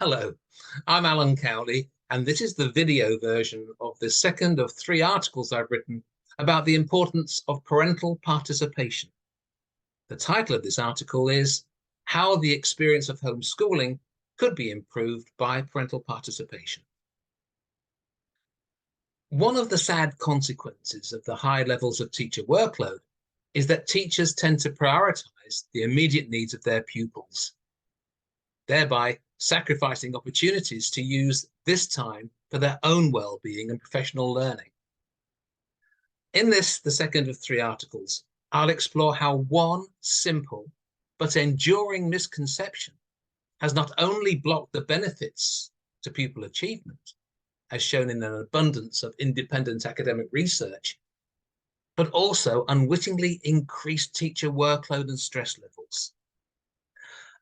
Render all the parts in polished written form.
Hello, I'm Alan Cowley, and this is the video version of the second of 3 articles I've written about the importance of parental participation. The title of this article is How the Experience of Homeschooling Could Be Improved by Parental Participation. One of the sad consequences of the high levels of teacher workload is that teachers tend to prioritize the immediate needs of their pupils, thereby sacrificing opportunities to use this time for their own well-being and professional learning. In this, the second of 3 articles, I'll explore how one simple but enduring misconception has not only blocked the benefits to pupil achievement, as shown in an abundance of independent academic research, but also unwittingly increased teacher workload and stress levels.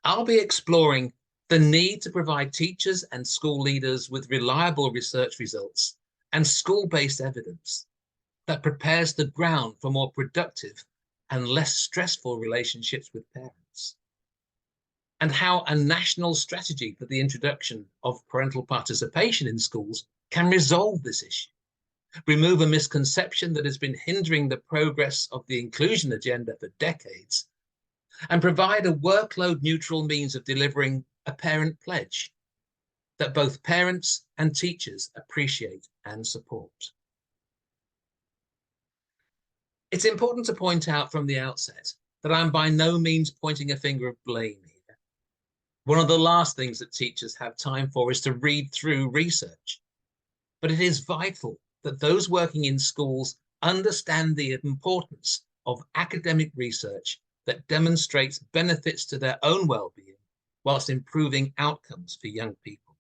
I'll be exploring the need to provide teachers and school leaders with reliable research results and school-based evidence that prepares the ground for more productive and less stressful relationships with parents, and how a national strategy for the introduction of parental participation in schools can resolve this issue, remove a misconception that has been hindering the progress of the inclusion agenda for decades, and provide a workload-neutral means of delivering a parent pledge that both parents and teachers appreciate and support. It's important to point out from the outset that I'm by no means pointing a finger of blame here. One of the last things that teachers have time for is to read through research, but it is vital that those working in schools understand the importance of academic research that demonstrates benefits to their own well-being whilst improving outcomes for young people.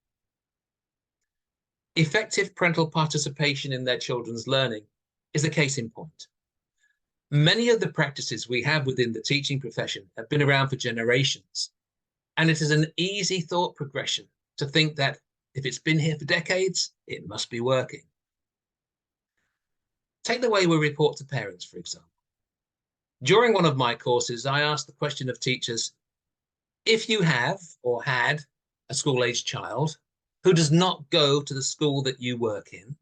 Effective parental participation in their children's learning is a case in point. Many of the practices we have within the teaching profession have been around for generations, and it is an easy thought progression to think that if it's been here for decades, it must be working. Take the way we report to parents, for example. During one of my courses, I asked the question of teachers, if you have or had a school-aged child who does not go to the school that you work in,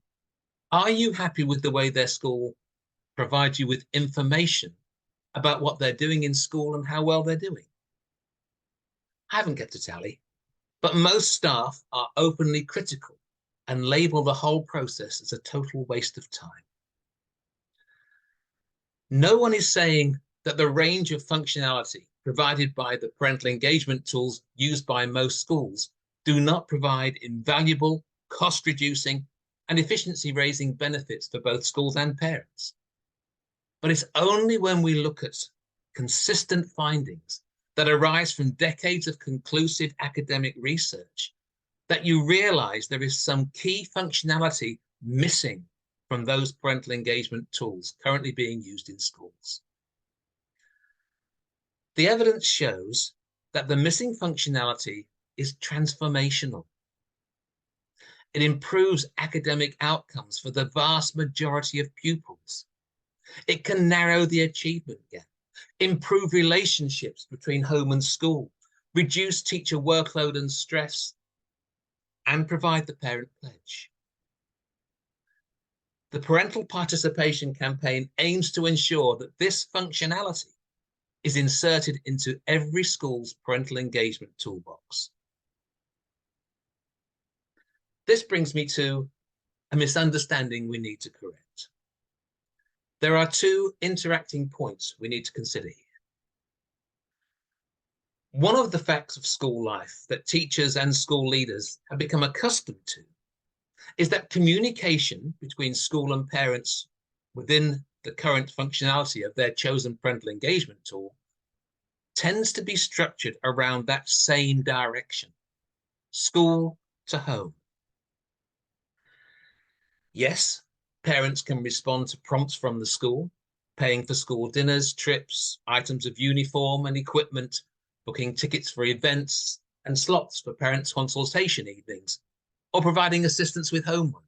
are you happy with the way their school provides you with information about what they're doing in school and how well they're doing? I haven't kept a tally, but most staff are openly critical and label the whole process as a total waste of time. No one is saying that the range of functionality provided by the parental engagement tools used by most schools do not provide invaluable, cost-reducing, and efficiency-raising benefits for both schools and parents. But it's only when we look at consistent findings that arise from decades of conclusive academic research that you realize there is some key functionality missing from those parental engagement tools currently being used in schools. The evidence shows that the missing functionality is transformational. It improves academic outcomes for the vast majority of pupils. It can narrow the achievement gap, improve relationships between home and school, reduce teacher workload and stress, and provide the parent pledge. The Parental Participation Campaign aims to ensure that this functionality is inserted into every school's parental engagement toolbox. This brings me to a misunderstanding we need to correct. There are 2 interacting points we need to consider here. One of the facts of school life that teachers and school leaders have become accustomed to is that communication between school and parents within the current functionality of their chosen parental engagement tool tends to be structured around that same direction, school to home. Yes, parents can respond to prompts from the school, paying for school dinners, trips, items of uniform and equipment, booking tickets for events and slots for parents' consultation evenings, or providing assistance with homework.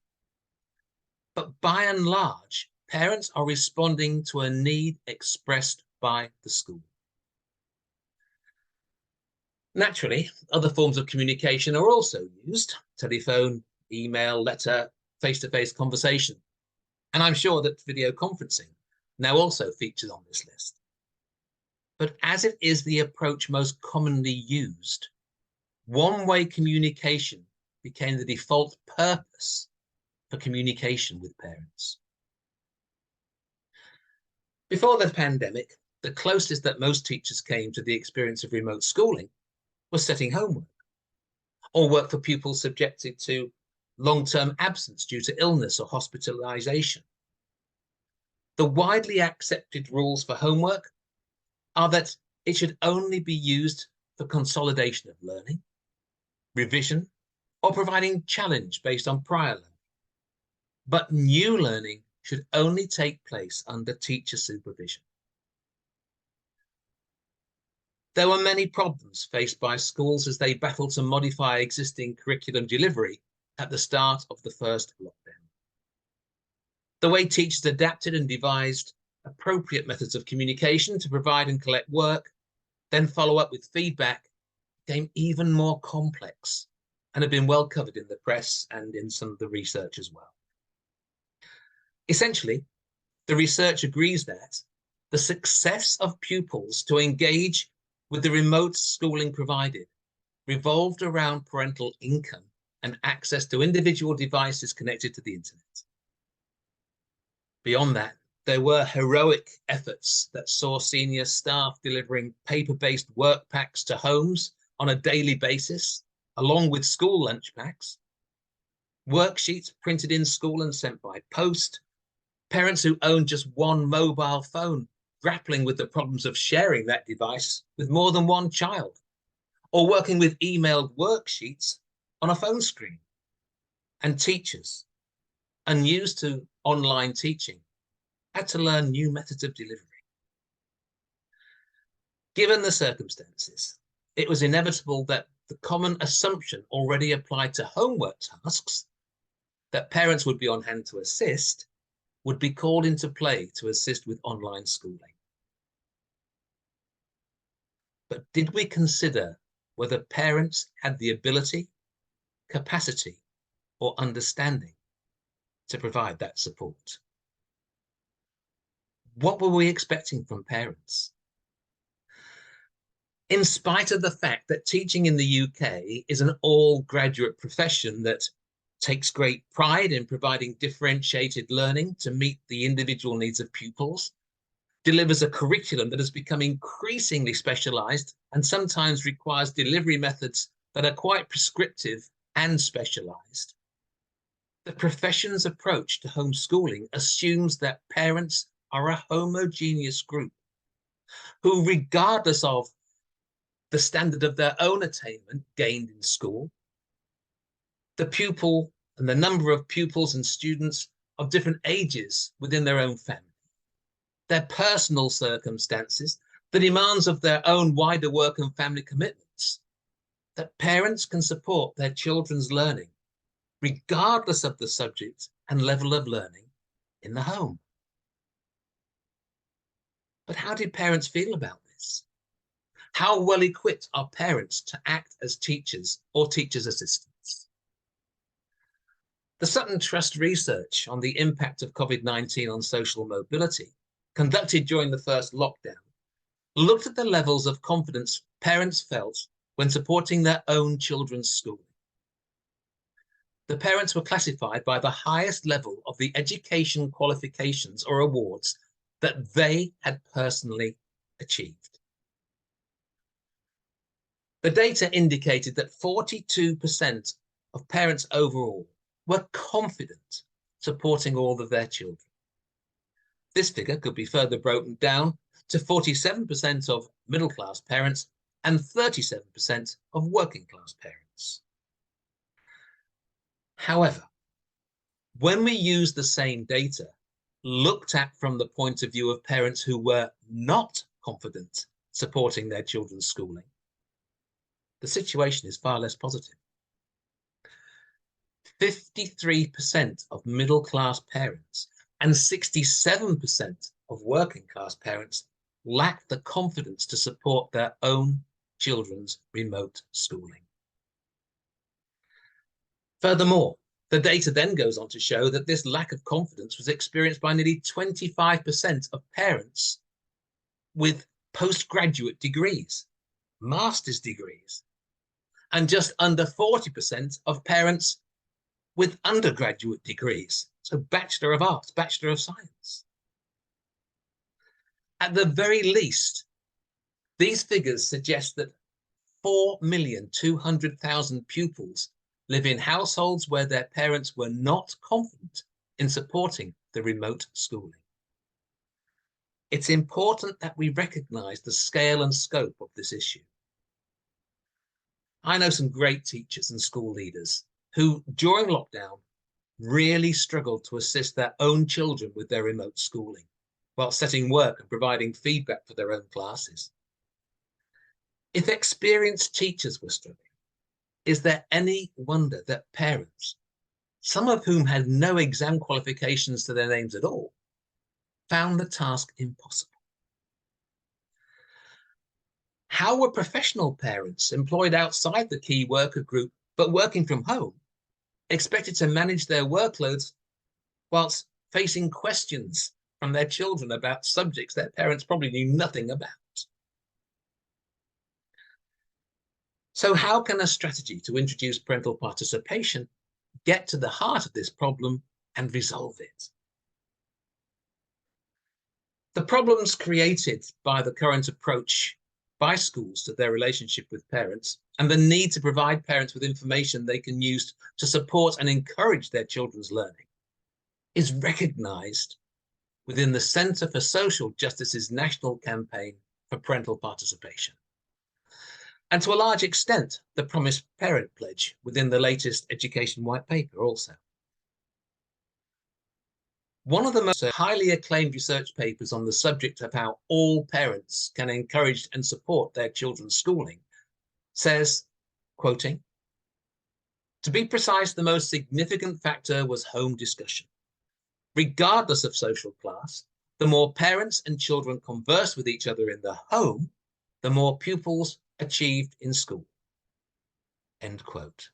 But by and large, parents are responding to a need expressed by the school. Naturally, other forms of communication are also used: telephone, email, letter, face-to-face conversation. And I'm sure that video conferencing now also features on this list. But as it is the approach most commonly used, one-way communication became the default purpose for communication with parents. Before the pandemic, the closest that most teachers came to the experience of remote schooling was setting homework, or work for pupils subjected to long-term absence due to illness or hospitalization. The widely accepted rules for homework are that it should only be used for consolidation of learning, revision, or providing challenge based on prior learning. But new learning should only take place under teacher supervision. There were many problems faced by schools as they battled to modify existing curriculum delivery at the start of the first lockdown. The way teachers adapted and devised appropriate methods of communication to provide and collect work, then follow up with feedback, became even more complex and have been well covered in the press and in some of the research as well. Essentially, the research agrees that the success of pupils to engage with the remote schooling provided revolved around parental income and access to individual devices connected to the internet. Beyond that, there were heroic efforts that saw senior staff delivering paper-based work packs to homes on a daily basis, along with school lunch packs, worksheets printed in school and sent by post, parents who owned just one mobile phone grappling with the problems of sharing that device with more than one child, or working with emailed worksheets on a phone screen, and teachers, unused to online teaching, had to learn new methods of delivery. Given the circumstances, it was inevitable that the common assumption already applied to homework tasks, that parents would be on hand to assist, would be called into play to assist with online schooling. But did we consider whether parents had the ability, capacity, or understanding to provide that support? What were we expecting from parents? In spite of the fact that teaching in the UK is an all-graduate profession that takes great pride in providing differentiated learning to meet the individual needs of pupils, delivers a curriculum that has become increasingly specialised and sometimes requires delivery methods that are quite prescriptive and specialised, the profession's approach to homeschooling assumes that parents are a homogeneous group who, regardless of the standard of their own attainment gained in school, the pupil and the number of pupils and students of different ages within their own family, their personal circumstances, the demands of their own wider work and family commitments, that parents can support their children's learning, regardless of the subject and level of learning in the home. But how did parents feel about this? How well equipped are parents to act as teachers or teachers' assistants? The Sutton Trust research on the impact of COVID-19 on social mobility, conducted during the first lockdown, looked at the levels of confidence parents felt when supporting their own children's schooling. The parents were classified by the highest level of the education qualifications or awards that they had personally achieved. The data indicated that 42% of parents overall were confident supporting all of their children. This figure could be further broken down to 47% of middle-class parents and 37% of working-class parents. However, when we use the same data, looked at from the point of view of parents who were not confident supporting their children's schooling, the situation is far less positive. 53% of middle-class parents and 67% of working-class parents lack the confidence to support their own children's remote schooling. Furthermore, the data then goes on to show that this lack of confidence was experienced by nearly 25% of parents with postgraduate degrees, master's degrees, and just under 40% of parents with undergraduate degrees, so Bachelor of Arts, Bachelor of Science. At the very least, these figures suggest that 4,200,000 pupils live in households where their parents were not confident in supporting the remote schooling. It's important that we recognise the scale and scope of this issue. I know some great teachers and school leaders who, during lockdown, really struggled to assist their own children with their remote schooling, while setting work and providing feedback for their own classes. If experienced teachers were struggling, is there any wonder that parents, some of whom had no exam qualifications to their names at all, found the task impossible? How were professional parents employed outside the key worker group, but working from home, expected to manage their workloads whilst facing questions from their children about subjects their parents probably knew nothing about? So how can a strategy to introduce parental participation get to the heart of this problem and resolve it? The problems created by the current approach by schools to their relationship with parents and the need to provide parents with information they can use to support and encourage their children's learning is recognised within the Centre for Social Justice's national campaign for parental participation. And to a large extent, the Promised Parent Pledge within the latest Education White Paper also. One of the most highly acclaimed research papers on the subject of how all parents can encourage and support their children's schooling says, quoting, "To be precise, the most significant factor was home discussion. Regardless of social class, the more parents and children converse with each other in the home, the more pupils achieved in school." End quote.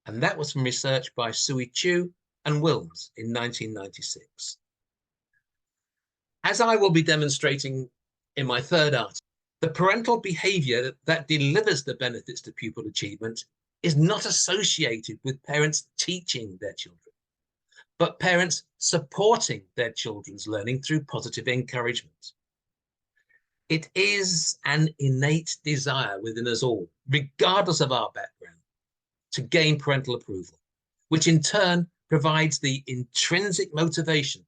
And that was from research by Sui Chu and Wilms in 1996. As I will be demonstrating in my third article, the parental behaviour that delivers the benefits to pupil achievement is not associated with parents teaching their children, but parents supporting their children's learning through positive encouragement. It is an innate desire within us all, regardless of our background, to gain parental approval, which in turn provides the intrinsic motivation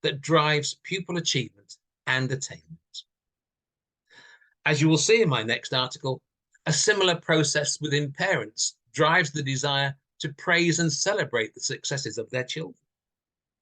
that drives pupil achievement and attainment. As you will see in my next article, a similar process within parents drives the desire to praise and celebrate the successes of their children.